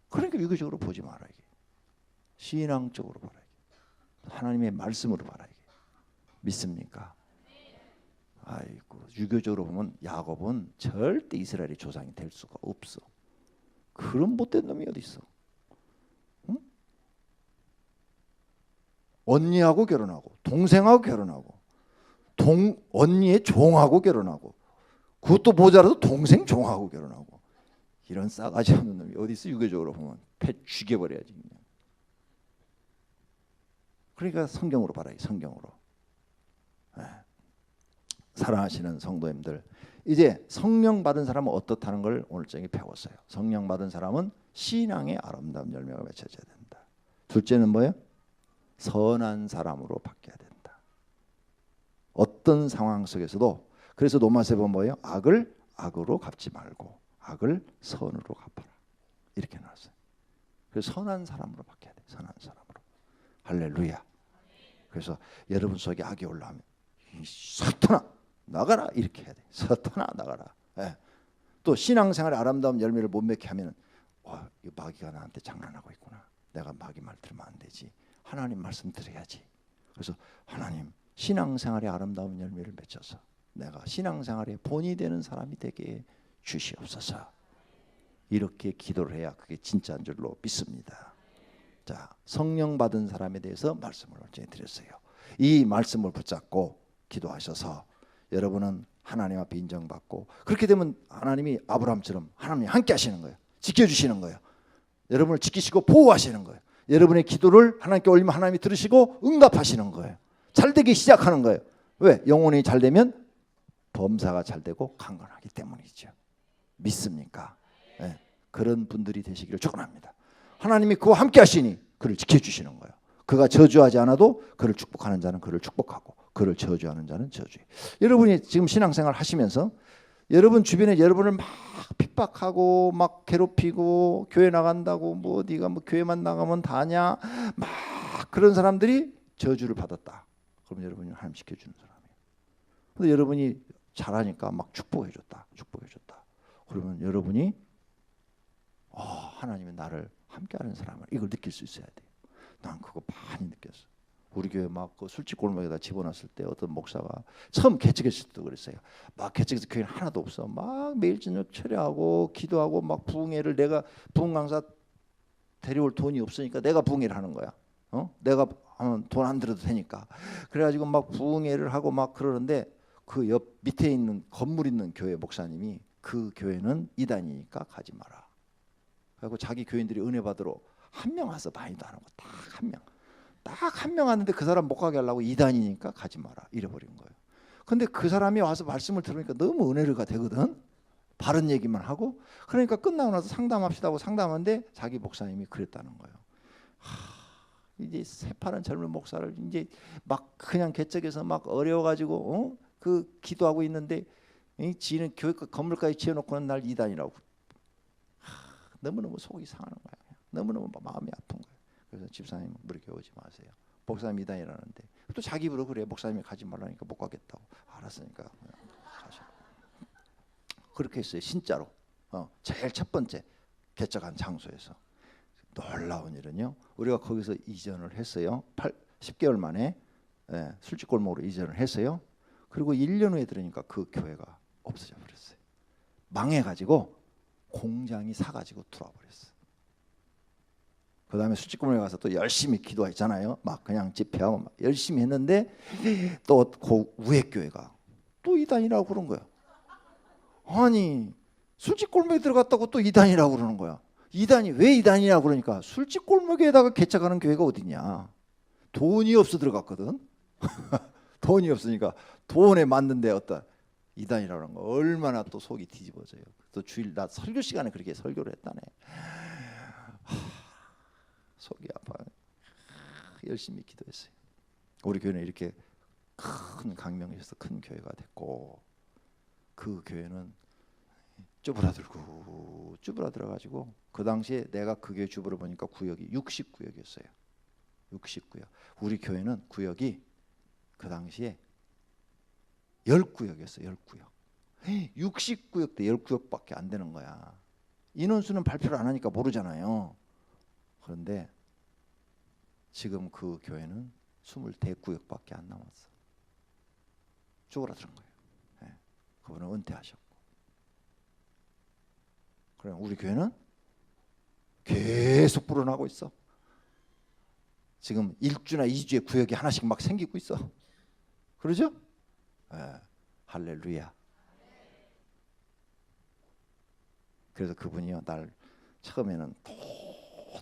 그러니까 유교적으로 보지 말아야 돼. 신앙적으로 봐야 돼. 하나님의 말씀으로 봐야 돼. 믿습니까? 아이고 유교적으로 보면 야곱은 절대 이스라엘의 조상이 될 수가 없어. 그런 못된 놈이 어디 있어? 응? 언니하고 결혼하고 동생하고 결혼하고 언니의 종하고 결혼하고 그것도 모자라도 동생 종하고 결혼하고 이런 싸가지 없는 놈이 어디 있어? 유교적으로 보면 패 죽여버려야지 그냥. 그러니까 성경으로 봐라. 성경으로. 사랑하시는 성도님들, 이제 성령 받은 사람은 어떻다는 걸 오늘 저녁에 배웠어요. 성령 받은 사람은 신앙의 아름다운 열매가 맺혀져야 된다. 둘째는 뭐예요? 선한 사람으로 바뀌어야 된다. 어떤 상황 속에서도. 그래서 로마서에 보면 뭐예요? 악을 악으로 갚지 말고 악을 선으로 갚아라. 이렇게 나왔어요. 그래서 선한 사람으로 바뀌어야 돼. 선한 사람으로. 할렐루야. 그래서 여러분 속에 악이 올라오면 사탄아 나가라 이렇게 해야 돼. 사탄아 나가라. 예. 또 신앙생활의 아름다운 열매를 못 맺게 하면 이 마귀가 나한테 장난하고 있구나. 내가 마귀 말 들으면 안 되지. 하나님 말씀 들어야지. 그래서 하나님 신앙생활의 아름다운 열매를 맺어서 내가 신앙생활의 본이 되는 사람이 되게 주시옵소서. 이렇게 기도를 해야 그게 진짜인 줄로 믿습니다. 자, 성령 받은 사람에 대해서 말씀을 드렸어요. 이 말씀을 붙잡고 기도하셔서 여러분은 하나님 앞에 인정받고 그렇게 되면 하나님이 아브라함처럼 하나님이 함께 하시는 거예요. 지켜주시는 거예요. 여러분을 지키시고 보호하시는 거예요. 여러분의 기도를 하나님께 올리면 하나님이 들으시고 응답하시는 거예요. 잘되기 시작하는 거예요. 왜? 영혼이 잘되면 범사가 잘되고 강건하기 때문이죠. 믿습니까? 네. 그런 분들이 되시기를 축원합니다. 하나님이 그와 함께 하시니 그를 지켜주시는 거예요. 그가 저주하지 않아도 그를 축복하는 자는 그를 축복하고 그를 저주하는 자는 저주해. 여러분이 지금 신앙생활 하시면서 여러분 주변에 여러분을 막 핍박하고 막 괴롭히고 교회 나간다고 뭐 네가 뭐 교회만 나가면 다냐 막 그런 사람들이 저주를 받았다. 그럼 여러분이 하나님 지켜주는 사람이에요. 근데 여러분이 잘하니까 막 축복해줬다. 그러면 여러분이 하나님이 나를 함께하는 사람을 이걸 느낄 수 있어야 돼요. 난 그거 많이 느꼈어. 우리 교회 막 그 술집 골목에다 집어넣었을 때 어떤 목사가 처음 개척했을 때도 그랬어요. 막 개척해서 교회는 하나도 없어. 막 매일 저녁 철회하고 기도하고 막 부흥회를 내가 부흥 강사 데려올 돈이 없으니까 내가 부흥회를 하는 거야. 내가 하면 돈 안 들어도 되니까. 그래가지고 막 부흥회를 하고 막 그러는데 그 옆 밑에 있는 건물 있는 교회 목사님이 그 교회는 이단이니까 가지 마라. 그리고 자기 교인들이 은혜 받으러 한 명 와서 많이도 안 하고 딱 한 명. 딱 한 명 왔는데 그 사람 못 가게 하려고 이단이니까 가지 마라 이래버린 거예요. 근데 그 사람이 와서 말씀을 들으니까 너무 은혜가 되거든. 바른 얘기만 하고. 그러니까 끝나고 나서 상담합시다 하고 상담하는데 자기 목사님이 그랬다는 거예요. 이제 새파란 젊은 목사를 이제 막 그냥 개척해서 막 어려워가지고 그 기도하고 있는데 지는 교회 건물까지 지어놓고는 날 이단이라고. 너무너무 속이 상하는 거야. 너무너무 마음이 아픈 거예요. 그래서 집사님 그렇게 오지 마세요. 목사님 이단이라는데 또 자기 입으로 그래. 목사님이 가지 말라니까 못 가겠다고. 알았으니까 가셔. 그렇게 했어요. 진짜로. 제일 첫 번째 개척한 장소에서. 놀라운 일은요. 우리가 거기서 이전을 했어요. 10개월 만에 술집골목으로 이전을 했어요. 그리고 1년 후에 들으니까 그 교회가 없어져 버렸어요. 망해가지고 공장이 사가지고 들어와 버렸어요. 그 다음에 술집골목에 가서 또 열심히 기도했잖아요. 막 그냥 집회하고 막 열심히 했는데 또 그 우회 교회가 또 이단이라고 그런 거야. 아니 술집골목에 들어갔다고 또 이단이라고 그러는 거야. 이단이 왜 이단이라고 그러니까 술집골목에다가 개척하는 교회가 어디냐. 돈이 없어 들어갔거든. 돈이 없으니까 돈에 맞는데 어떤 이단이라는 거 얼마나 또 속이 뒤집어져요. 또 주일 나 설교 시간에 그렇게 설교를 했다네. 속이 아파요. 열심히 기도했어요. 우리 교회는 이렇게 큰 강명에서 큰 교회가 됐고 그 교회는 쭈그라들어가지고 그 당시에 내가 그 교회 주부를 보니까 구역이 60구역이었어요. 60구역. 우리 교회는 구역이 그 당시에 10구역이었어요. 10구역. 60구역 대 10구역밖에 안 되는 거야. 인원수는 발표를 안 하니까 모르잖아요. 그런데 지금 그 교회는 24구역밖에 안 남았어. 쭈그라드는 거예요. 그분은 은퇴하셨고. 그럼 우리 교회는 계속 불어나고 있어. 지금 1주나 2주에 구역이 하나씩 막 생기고 있어. 그러죠? 할렐루야. 그래서 그분이요, 날 처음에는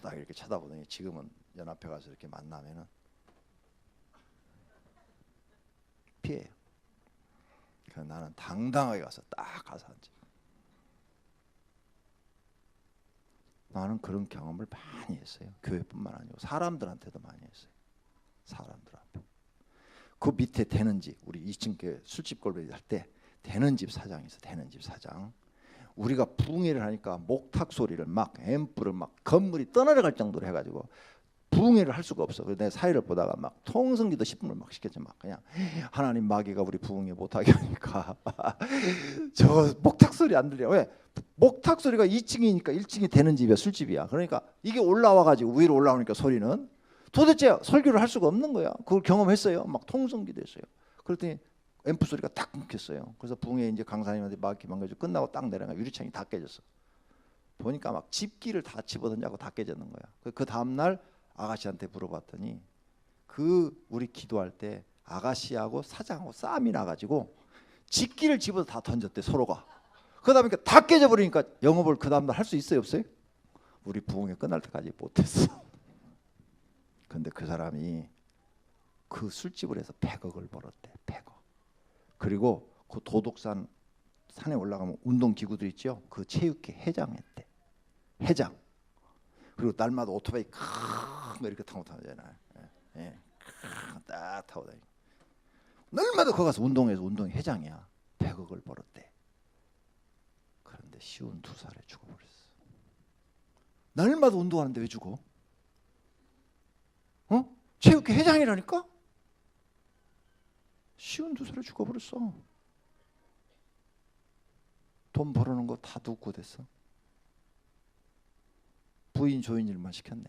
딱 이렇게 쳐다보더니 지금은 연합회 가서 이렇게 만나면은 피해요. 그래서 나는 당당하게 가서 딱 가서 앉아. 나는 그런 경험을 많이 했어요. 교회뿐만 아니고 사람들한테도 많이 했어요. 사람들한테. 그 밑에 되는 집, 우리 2층 교회 술집 골뱅이 할 때 되는 집 사장이 있어. 되는 집 사장. 우리가 부흥회를 하니까 목탁 소리를 막 앰프를 막 건물이 떠내려갈 정도로 해가지고 부흥회를 할 수가 없어. 그래서 내가 사회를 보다가 막 통성기도 10분을 막 시켰지. 막 그냥 하나님 마귀가 우리 부흥회 못하게 하니까 저 목탁 소리 안 들려. 왜? 목탁 소리가 2층이니까 1층이 되는 집이야. 술집이야. 그러니까 이게 올라와가지고 위로 올라오니까 소리는 도대체 설교를 할 수가 없는 거야. 그걸 경험했어요. 막 통성기도 했어요. 그랬더니 앰프 소리가 딱 끊겼어요. 그래서 부흥회 이제 강사님한테 막 기만가지고 끝나고 딱 내려가 유리창이 다 깨졌어. 보니까 막 집기를 다 집어던지고 다 깨졌는 거야. 그 다음날 아가씨한테 물어봤더니 그 우리 기도할 때 아가씨하고 사장하고 싸움이 나가지고 집기를 집어서 다 던졌대 서로가. 그다음에 다 깨져버리니까 영업을 그 다음날 할 수 있어요 없어요? 우리 부흥회 끝날 때까지 못했어. 근데 그 사람이 그 술집을 해서 100억을 벌었대. 100억. 그리고 그 도독산 산에 올라가면 운동기구들 있죠. 그 체육회 회장했대. 회장. 그리고 날마다 오토바이 큰 거 이렇게 타고 다니잖아요. 딱 타고 다니고. 날마다 거기 가서 운동해서 운동 회장이야. 100억을 벌었대. 그런데 쉬운 2살에 죽어버렸어. 날마다 운동하는데 왜 죽어? 체육회 회장이라니까? 쉬운 2살에 죽어버렸어. 돈 벌어놓은 거 다 눕고 됐어. 부인 조인 일만 시켰네.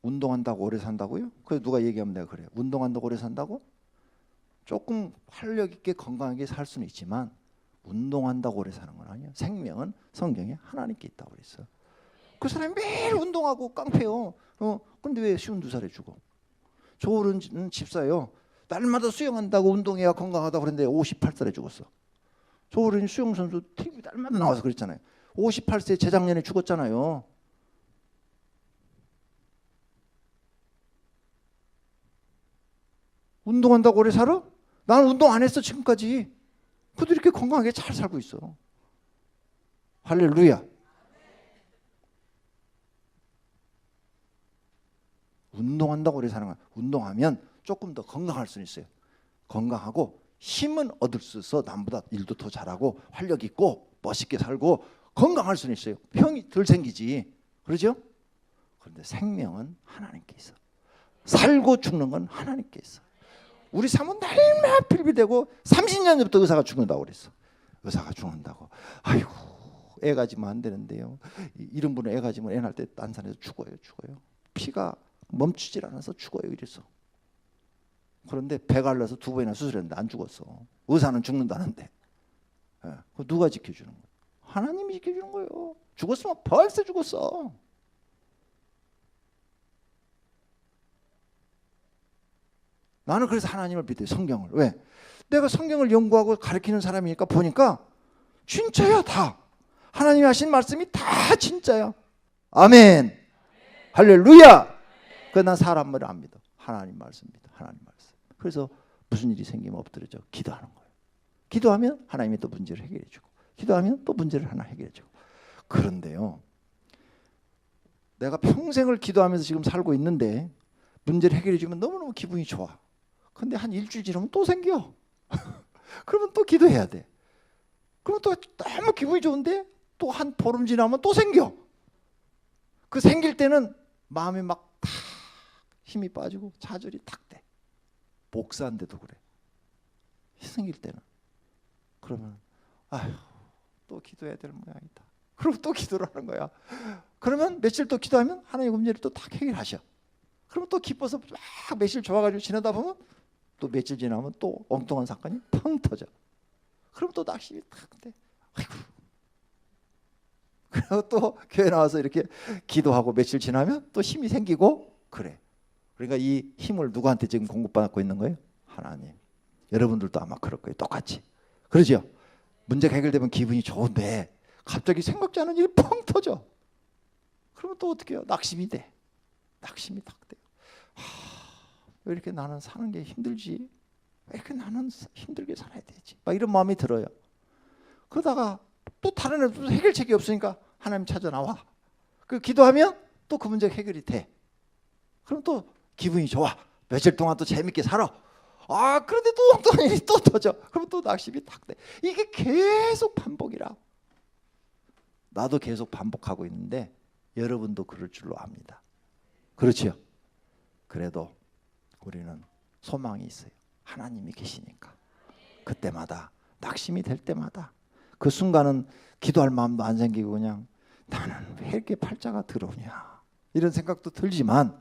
운동한다고 오래 산다고요? 그래서 누가 얘기하면 내가 그래. 운동한다고 오래 산다고? 조금 활력 있게 건강하게 살 수는 있지만 운동한다고 오래 사는 건 아니야. 생명은 성경에 하나님께 있다고 그랬어. 그 사람이 매일 운동하고 깡패요. 근데 왜 쉬운 2살에 죽어? 조울은 집사요. 날마다 수영한다고 운동해야 건강하다고 그랬는데 58살에 죽었어. 조울은 수영선수 TV 날마다 나와서 그랬잖아요. 58세 재작년에 죽었잖아요. 운동한다고 오래 살아? 나는 운동 안 했어 지금까지. 그래도 이렇게 건강하게 잘 살고 있어. 할렐루야. 운동한다고 오래 사는 거야. 운동하면 조금 더 건강할 수 있어요. 건강하고 힘은 얻을 수 있어. 남보다 일도 더 잘하고 활력 있고 멋있게 살고 건강할 수는 있어요. 병이 덜 생기지. 그러죠? 그런데 생명은 하나님께 있어. 살고 죽는 건 하나님께 있어. 우리 사모 날마다 필비되고 30년 전부터 의사가 죽는다고 그랬어. 의사가 죽는다고. 아이고 애 가지면 안 되는데요. 이런 분은 애 가지면 애 낳을 때 난산에서 죽어요. 피가 멈추질 않아서 죽어요. 이래서. 그런데 배 갈라서 2번이나 수술했는데 안 죽었어. 의사는 죽는다는데. 누가 지켜주는 거예요? 하나님이 지켜주는 거예요. 죽었으면 벌써 죽었어. 나는 그래서 하나님을 믿어요. 성경을. 왜? 내가 성경을 연구하고 가르치는 사람이니까 보니까 진짜야 다. 하나님이 하신 말씀이 다 진짜야. 아멘. 할렐루야. 그래서 난 사람 말을 안 믿어. 하나님 말씀 믿어. 하나님 말씀. 그래서 무슨 일이 생기면 엎드려져 기도하는 거예요. 기도하면 하나님이 또 문제를 해결해 주고, 기도하면 또 문제를 하나 해결해 주고. 그런데요, 내가 평생을 기도하면서 지금 살고 있는데 문제를 해결해 주면 너무너무 기분이 좋아. 근데 한 일주일 지나면 또 생겨. 그러면 또 기도해야 돼. 그러면 또 너무 기분이 좋은데 또 한 보름 지나면 또 생겨. 그 생길 때는 마음이 막 탁 힘이 빠지고 좌절이 탁 돼. 목사인데도 그래. 생길 때는. 그러면 아휴 또 기도해야 될 모양이다. 그리고 또 기도를 하는 거야. 그러면 며칠 또 기도하면 하나님 문제를 또 탁 해결하셔. 그러면 또 기뻐서 막 며칠 좋아가지고 지내다 보면 또 며칠 지나면 또 엉뚱한 사건이 펑 터져. 그럼 또 낙심이 탁 돼. 아이고. 그리고 또 교회 나와서 이렇게 기도하고 며칠 지나면 또 힘이 생기고 그래. 그러니까 이 힘을 누구한테 지금 공급받고 있는 거예요? 하나님. 여러분들도 아마 그럴 거예요. 똑같이. 그러죠? 문제가 해결되면 기분이 좋은데 갑자기 생각지 않은 일이 펑 터져. 그러면 또 어떻게 해요? 낙심이 돼. 낙심이 딱 돼요. 왜 이렇게 나는 사는 게 힘들지? 왜 이렇게 나는 힘들게 살아야 되지? 막 이런 마음이 들어요. 그러다가 또 다른 애도 해결책이 없으니까 하나님 찾아 나와. 그 기도하면 또 그 문제가 해결이 돼. 그럼 또 기분이 좋아. 며칠 동안 또 재밌게 살아. 그런데 또 엉뚱한 일이 또 터져. 그럼 또 낙심이 탁 돼. 이게 계속 반복이라. 나도 계속 반복하고 있는데 여러분도 그럴 줄로 압니다. 그렇죠? 그래도 우리는 소망이 있어요. 하나님이 계시니까. 그때마다 낙심이 될 때마다 그 순간은 기도할 마음도 안 생기고 그냥 나는 왜 이렇게 팔자가 더러우냐 이런 생각도 들지만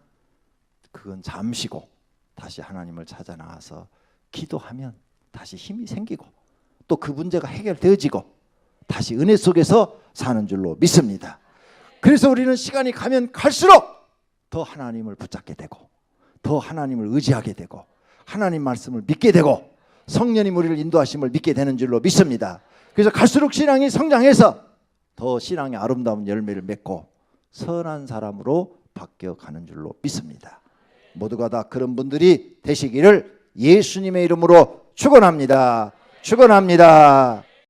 그건 잠시고 다시 하나님을 찾아 나와서 기도하면 다시 힘이 생기고 또 그 문제가 해결되어지고 다시 은혜 속에서 사는 줄로 믿습니다. 그래서 우리는 시간이 가면 갈수록 더 하나님을 붙잡게 되고 더 하나님을 의지하게 되고 하나님 말씀을 믿게 되고 성령님 우리를 인도하심을 믿게 되는 줄로 믿습니다. 그래서 갈수록 신앙이 성장해서 더 신앙의 아름다운 열매를 맺고 선한 사람으로 바뀌어가는 줄로 믿습니다. 모두가 다 그런 분들이 되시기를 예수님의 이름으로 축원합니다. 축원합니다.